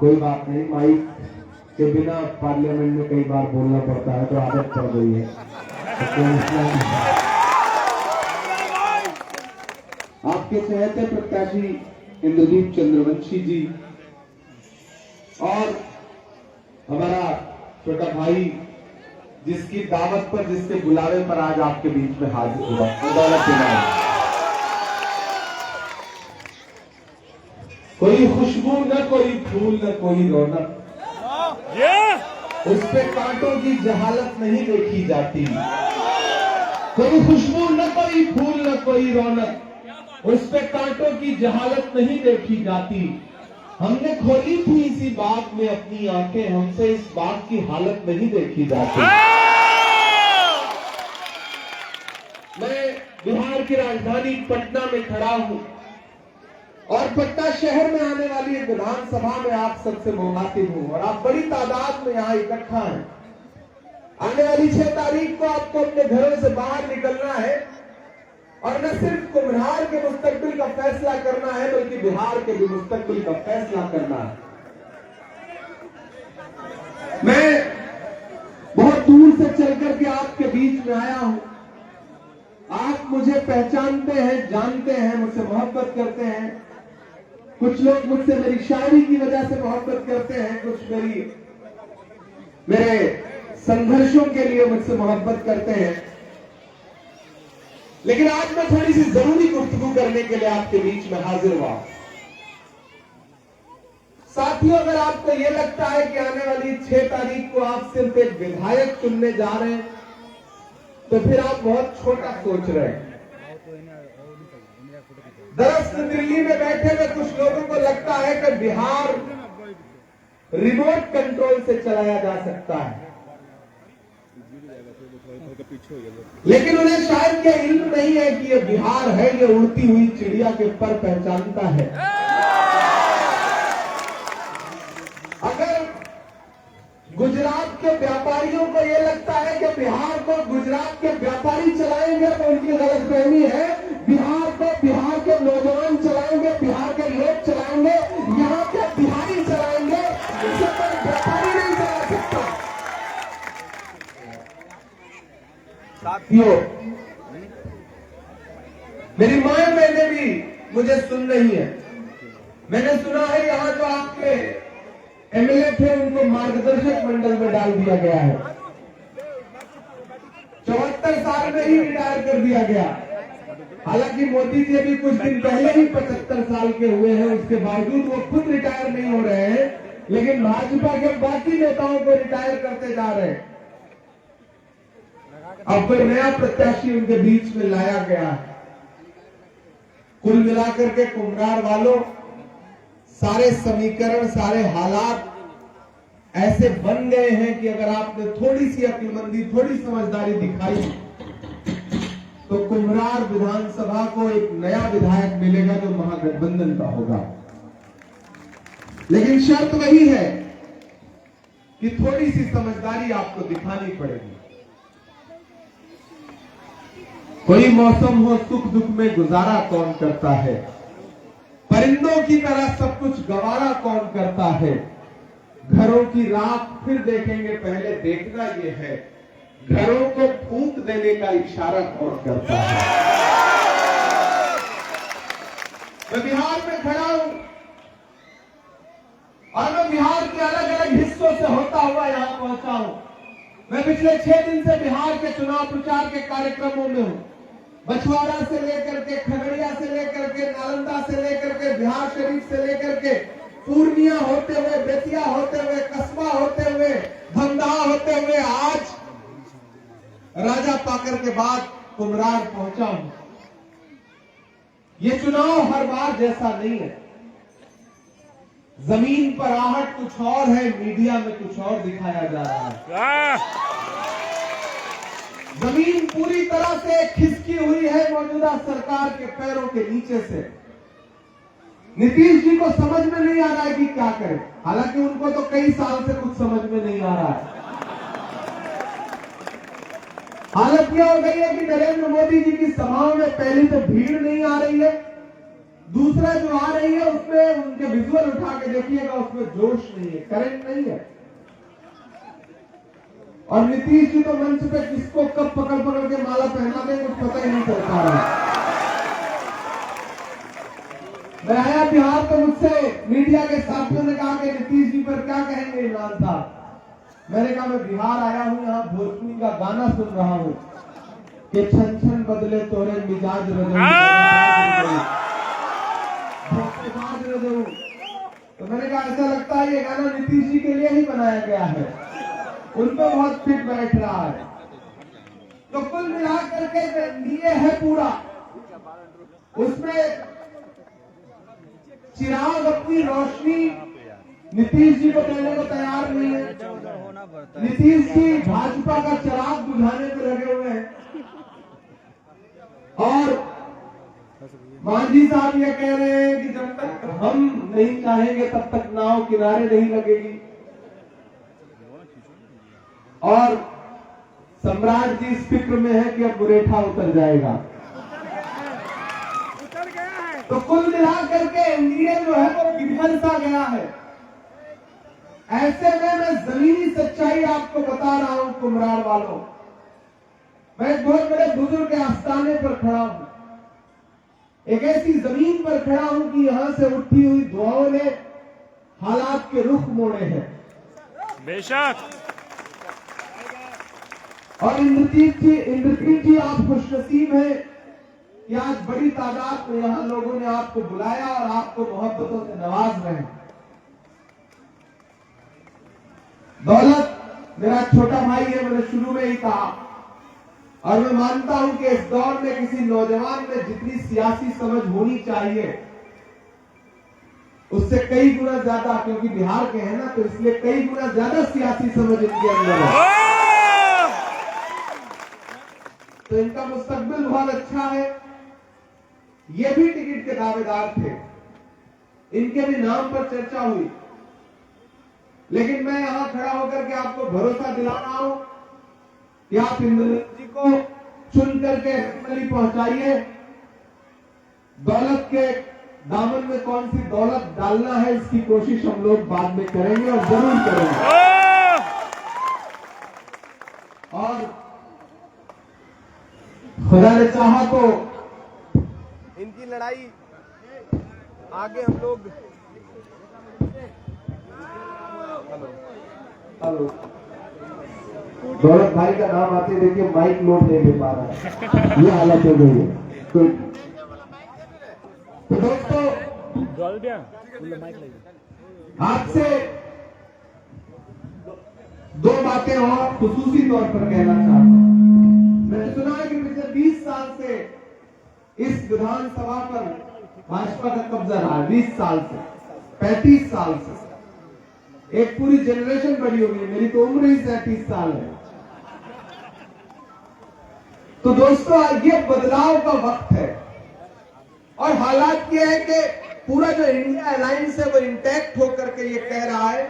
कोई बात नहीं, माइक के बिना पार्लियामेंट में कई बार बोलना पड़ता है तो आदत पड़ गई है। आपके चहेते प्रत्याशी इंद्रदीप चंद्रवंशी जी और हमारा छोटा भाई जिसकी दावत पर, जिसके बुलावे पर आज आपके बीच में हाजिर हुआ, दौलत दिलाए। कोई खुशबू न कोई फूल न कोई रौनक, उस पे कांटों की जहालत नहीं देखी जाती। कोई खुशबू न कोई फूल न कोई रौनक, उस पे कांटों की जहालत नहीं देखी जाती। हमने खोली थी इसी बाग में अपनी आंखें, हमसे इस बाग की हालत नहीं देखी जाती। मैं बिहार की राजधानी पटना में खड़ा हूं और पटना शहर में आने वाली एक विधानसभा में आप सबसे मुखातिब हूं और आप बड़ी तादाद में यहाँ इकट्ठा हैं। आने वाली 6 तारीख को आपको अपने घरों से बाहर निकलना है और न सिर्फ कुम्हार के मुस्तकबिल का फैसला करना है बल्कि बिहार के भी मुस्तकबिल का फैसला करना है। मैं बहुत दूर से चलकर के आपके बीच में आया हूं। आप मुझे पहचानते हैं, जानते हैं, मुझसे मोहब्बत करते हैं। कुछ लोग मुझसे मेरी शायरी की वजह से मोहब्बत करते हैं, कुछ मेरे संघर्षों के लिए मुझसे मोहब्बत करते हैं। लेकिन आज मैं थोड़ी सी जरूरी गुफ्तगू करने के लिए आपके बीच में हाजिर हुआ। साथियों, अगर आपको यह लगता है कि आने वाली 6 तारीख को आप सिर्फ एक विधायक चुनने जा रहे हैं तो फिर आप बहुत छोटा सोच रहे हैं। दरअसल दिल्ली में बैठे हुए कुछ लोगों को लगता है कि बिहार रिमोट कंट्रोल से चलाया जा सकता है, लेकिन उन्हें शायद यह इल्म नहीं है कि यह बिहार है, यह उड़ती हुई चिड़िया के पर पहचानता है। अगर गुजरात के व्यापारियों को यह लगता है कि बिहार को गुजरात के व्यापारी चलाएंगे तो उनकी गलतफहमी है। बिहार को बिहार के नौजवान चलाएंगे, बिहार के लोग चलाएंगे, यहाँ के बिहारी चलाएंगे, इसे कोई व्यापारी नहीं चला सकता। साथियों, मेरी मां बहनें भी मुझे सुन रही है। मैंने सुना है यहाँ जो आपके एमएलए थे उनको मार्गदर्शक मंडल में डाल दिया गया है। 74 साल में ही रिटायर कर दिया गया। हालांकि मोदी जी अभी कुछ दिन पहले ही 75 साल के हुए हैं, उसके बावजूद वो खुद रिटायर नहीं हो रहे हैं, लेकिन भाजपा के बाकी नेताओं को रिटायर करते जा रहे हैं। अब कोई नया प्रत्याशी उनके बीच में लाया गया है। कुल मिलाकर के कुम्हार वालों, सारे समीकरण, सारे हालात ऐसे बन गए हैं कि अगर आपने थोड़ी सी अक्लमंदी, थोड़ी समझदारी दिखाई तो कुम्हार विधानसभा को एक नया विधायक मिलेगा जो महागठबंधन का होगा। लेकिन शर्त वही है कि थोड़ी सी समझदारी आपको दिखानी पड़ेगी। कोई मौसम हो, सुख दुख में गुजारा कौन करता है, परिंदों की तरह सब कुछ गवारा कौन करता है। घरों की राख फिर देखेंगे, पहले देखना यह है घरों को फूंक देने का इशारा कौन करता है। मैं बिहार में खड़ा हूं और मैं बिहार के अलग अलग हिस्सों से होता हुआ यहां पहुंचा हूं। मैं पिछले 6 दिन से बिहार के चुनाव प्रचार के कार्यक्रमों में हूं। बछवाड़ा से लेकर के, खगड़िया से लेकर के, नालंदा से लेकर के, बिहार शरीफ से लेकर के, पूर्णिया होते हुए, बेतिया होते हुए, कस्बा होते हुए, धमदाहा होते हुए, आज राजा पाकर के बाद कुम्हार पहुंचा हूं। ये चुनाव हर बार जैसा नहीं है। जमीन पर आहट कुछ और है, मीडिया में कुछ और दिखाया जा रहा है। जमीन पूरी तरह से खिसकी हुई है मौजूदा सरकार के पैरों के नीचे से। नीतीश जी को समझ में नहीं आ रहा है कि क्या करें, हालांकि उनको तो कई साल से कुछ समझ में नहीं आ रहा है। हालत यह हो गई है कि नरेंद्र मोदी जी की सभाओं में पहली तो भीड़ नहीं आ रही है, दूसरा जो आ रही है उसमें उनके विजुअल उठा के देखिएगा, उसमें जोश नहीं है, करंट नहीं है। और नीतीश जी तो मंच पे किसको कब पकड़ पकड़ के माला पहना दें कुछ पता ही नहीं चल पा रहा है। मैं आया बिहार तो मुझसे मीडिया के साथियों ने कहा कि नीतीश जी पर क्या कहेंगे इमरान साहब। मैंने कहा मैं बिहार आया हूं, यहाँ भोजपुरी का गाना सुन रहा हूं कि छन छन बदले तोरे मिजाज रजऊ। तो मैंने कहा ऐसा लगता है ये गाना नीतीश जी के लिए ही बनाया गया है, उन पर बहुत फिट बैठ रहा है। तो कुल मिलाकर के लिए है पूरा, उसमें चिराग अपनी रोशनी नीतीश जी को देने को तैयार नहीं है। नीतीश जी भाजपा का चिराग बुझाने में लगे हुए हैं और मांझी साहब ये कह रहे हैं कि जब तक हम नहीं चाहेंगे तब तक नाव किनारे नहीं लगेगी। और सम्राट जी इस फिक्र में है कि अब मुरेठा उतर जाएगा। तो कुल मिलाकर के एनडीए जो है वो बिखर सा गया है। ऐसे में मैं जमीनी सच्चाई आपको बता रहा हूं कुम्हरार वालों। मैं एक बहुत बड़े बुजुर्ग के आस्थाने पर खड़ा हूं, एक ऐसी जमीन पर खड़ा हूं कि यहां से उठी हुई दुआओं ने हालात के रुख मोड़े हैं। बेशक। और इंद्रजीत जी आप खुशनसीब हैं कि आज बड़ी तादाद में यहां लोगों ने आपको बुलाया और आपको मोहब्बतों से नवाज रहे हैं। दौलत मेरा छोटा भाई है, मैंने शुरू में ही कहा, और मैं मानता हूं कि इस दौर में किसी नौजवान में जितनी सियासी समझ होनी चाहिए उससे कई गुना ज्यादा, क्योंकि बिहार के हैं ना तो इसलिए कई गुना ज्यादा सियासी समझ इनके अंदर है। तो इनका मुस्तकबिल बहुत अच्छा है। ये भी टिकट के दावेदार थे, इनके भी नाम पर चर्चा हुई, लेकिन मैं यहां खड़ा होकर के आपको भरोसा दिला रहा हूं कि आप इंद्रजीत जी को चुन करके असेंबली पहुंचाइए। दौलत के दामन में कौन सी दौलत डालना है इसकी कोशिश हम लोग बाद में करेंगे और जरूर करेंगे। और खुदा ने चाहा तो इनकी लड़ाई आगे हम लोग हेलो दौलत भाई का नाम आते देखिए माइक लोड नहीं ले पा रहा है, ये हालत हो गई है। तो दोस्तों आपसे दो बातें और खुसूसी तौर पर कहना चाहता हूं। मैंने सुना है कि पिछले 20 साल से इस विधानसभा पर भाजपा का कब्जा रहा है, 20 साल से, 35 साल से एक पूरी जनरेशन बड़ी होगी। मेरी तो उम्र ही 37 साल है। तो दोस्तों ये बदलाव का वक्त है और हालात ये है कि पूरा जो इंडिया अलायंस है वो इंटैक्ट होकर के ये कह रहा है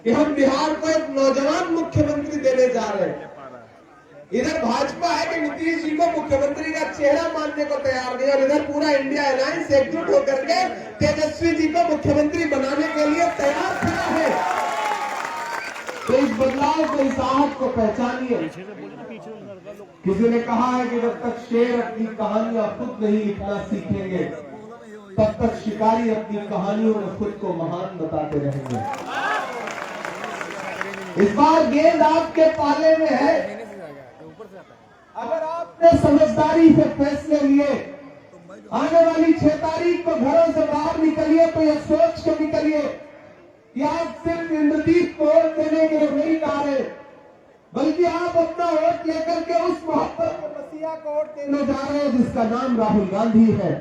कि हम बिहार को एक नौजवान मुख्यमंत्री देने जा रहे हैं। इधर भाजपा है कि नीतीश जी को मुख्यमंत्री का चेहरा मानने को तैयार नहीं, और इधर पूरा इंडिया अलायंस एकजुट होकर के तेजस्वी जी को मुख्यमंत्री बनाने के लिए तैयार खड़ा है। तो इस बदलाव को, इस आहट को पहचानिए। किसी ने कहा है कि जब तक शेर अपनी कहानियां खुद नहीं लिखना सीखेंगे तब तक शिकारी अपनी कहानियों में खुद को महान बताते रहेंगे। इस बार गेंद आपके पाले में है। अगर आपने समझदारी से फैसले लिए, आने वाली 6 तारीख को घरों से बाहर निकलिए तो यह सोच के निकलिए कि आप सिर्फ इंद्रजीत को वोट देने के लिए नहीं जा रहे, बल्कि आप अपना वोट लेकर के उस मोहब्बत के मसीहा को वोट देने जा रहे हैं जिसका नाम राहुल गांधी है।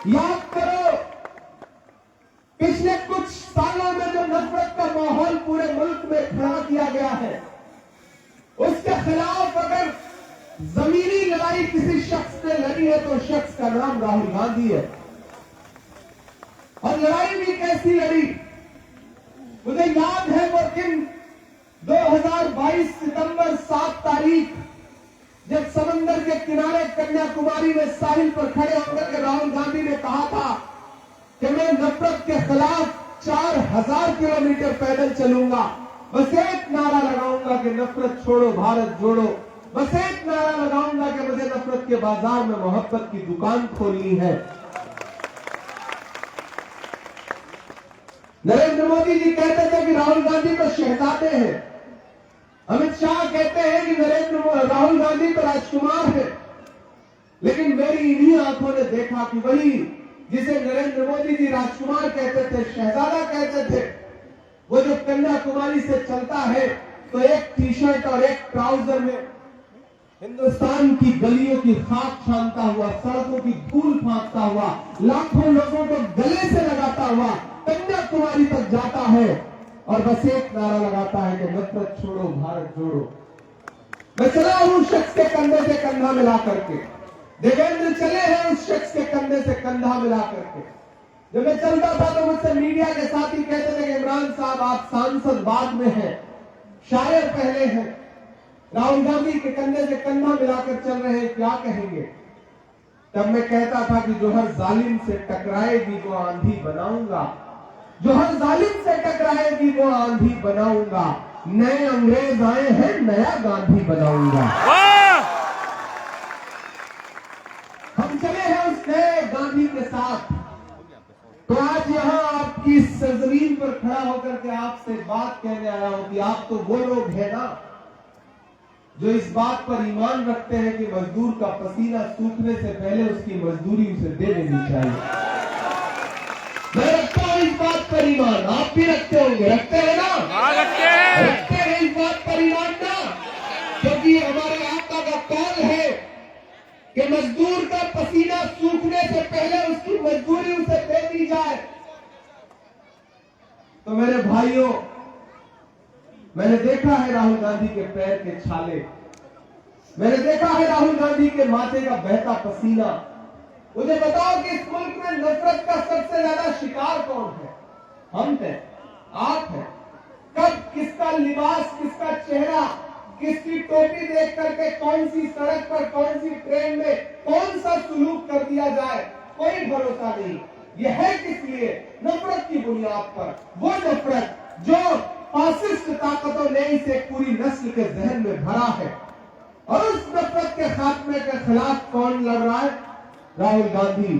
याद करो, पिछले कुछ सालों में जो नफरत का माहौल पूरे मुल्क में खड़ा किया गया है, उसके खिलाफ अगर जमीनी लड़ाई किसी शख्स ने लड़ी है तो शख्स का नाम राहुल गांधी है। और लड़ाई भी कैसी लड़ी, मुझे याद है वो दिन 2022 सितंबर 7 तारीख जब समन समंदर के किनारे कन्याकुमारी में साहिल पर खड़े होकर के राहुल गांधी ने कहा था कि मैं नफरत के खिलाफ 4000 किलोमीटर पैदल चलूंगा, बस एक नारा लगाऊंगा कि नफरत छोड़ो भारत जोड़ो, बस एक नारा लगाऊंगा कि मुझे नफरत के बाजार में मोहब्बत की दुकान खोलनी है। नरेंद्र मोदी जी कहते थे कि राहुल गांधी तो शहजादे हैं, अमित शाह कहते हैं कि राहुल गांधी तो राजकुमार है, लेकिन मेरी इन्हीं आंखों ने देखा कि वही जिसे नरेंद्र मोदी जी राजकुमार कहते थे, शहजादा कहते थे, वो जो कन्याकुमारी से चलता है तो एक टी शर्ट और एक ट्राउजर में हिंदुस्तान की गलियों की खाक छानता हुआ, सड़कों की धूल फांकता हुआ, लाखों लोगों को गले से लगाता हुआ कन्याकुमारी तक जाता है और बस एक नारा लगाता है कि नफरत छोड़ो भारत जोड़ो। मैं चला हूं उस शख्स के कंधे से कंधा मिला करके, देवेंद्र चले हैं उस शख्स के कंधे से कंधा मिला करके। जब मैं चलता था तो मुझसे मीडिया के साथी कहते थे कि इमरान साहब आप सांसद बाद में हैं, शायर पहले हैं, राहुल गांधी के कंधे से कंधा मिलाकर चल रहे हैं, क्या कहेंगे? तब मैं कहता था कि जो हर जालिम से टकराएगी वो आंधी बनाऊंगा, जो हर जालिम से टकराएगी वो आंधी बनाऊंगा, नए अंग्रेज आए हैं नया गांधी बनाऊंगा। हम चले हैं उस नए गांधी के साथ। तो आज यहां आपकी सरजमीन पर खड़ा होकर के आपसे बात कहने आया हूं कि आप तो वो लोग हैं ना जो इस बात पर ईमान रखते हैं कि मजदूर का पसीना सूखने से पहले उसकी मजदूरी उसे दे देनी चाहिए। मैं रखता हूं इस बात पर ईमान, आप भी रखते होंगे, रखते हैं ना? रखते हैं इस बात पर ईमान ना, क्योंकि हमारे आका का कौल है कि मजदूर का पसीना सूखने से पहले उसकी मजदूरी उसे दे दी जाए। तो मेरे भाइयों, मैंने देखा है राहुल गांधी के पैर के छाले, मैंने देखा है राहुल गांधी के माथे का बहता पसीना। मुझे बताओ कि इस मुल्क में नफरत का सबसे ज्यादा शिकार कौन है? हम हैं, आप हैं। कब किसका लिबास, किसका चेहरा, किसकी टोपी देख करके कौन सी सड़क पर, कौन सी ट्रेन में कौन सा सुलूक कर दिया जाए, कोई भरोसा नहीं। यह है किस लिए? नफरत की बुनियाद पर। वो नफरत जो फासिस्ट ताकतों ने इसे पूरी नस्ल के जहन में भरा है, और उस नफरत के खात्मे के खिलाफ कौन लड़ रहा है? राहुल गांधी।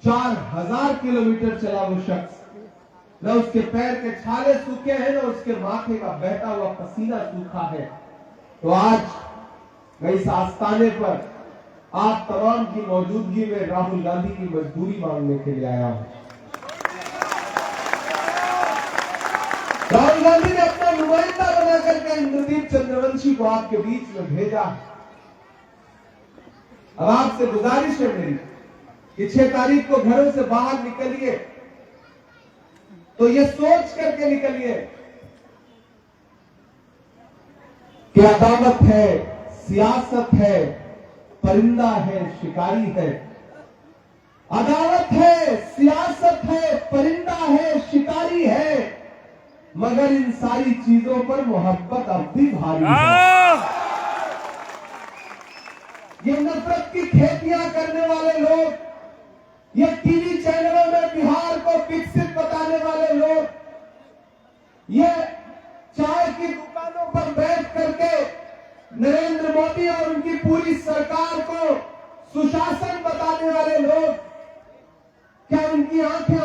4000 किलोमीटर चला वो शख्स, न उसके पैर के छाले सूखे हैं, न उसके माथे का बहता हुआ पसीना सूखा है। तो आज मैं इस आस्थाने पर आप तमाम की मौजूदगी में राहुल गांधी की मजदूरी मांगने के लिए आया हूं। राहुल गांधी ने अपना नुमाइंदा बनाकर के इंद्रदीप चंद्रवंशी को आपके बीच में भेजा। अब आपसे गुजारिश है मेरी कि 6 तारीख को घरों से बाहर निकलिए तो ये सोच करके निकलिए कि अदावत है, सियासत है, परिंदा है, शिकारी है। अदावत है, सियासत है, परिंदा है, शिकारी है, मगर इन सारी चीजों पर मोहब्बत अब भी भारी है। ये नफरत की खेतियां करने वाले लोग, ये टीवी चैनलों में बिहार को विकसित बताने वाले लोग, ये चाय की दुकानों पर बैठ करके नरेंद्र मोदी और उनकी पूरी सरकार को सुशासन बताने वाले लोग, क्या उनकी आंखें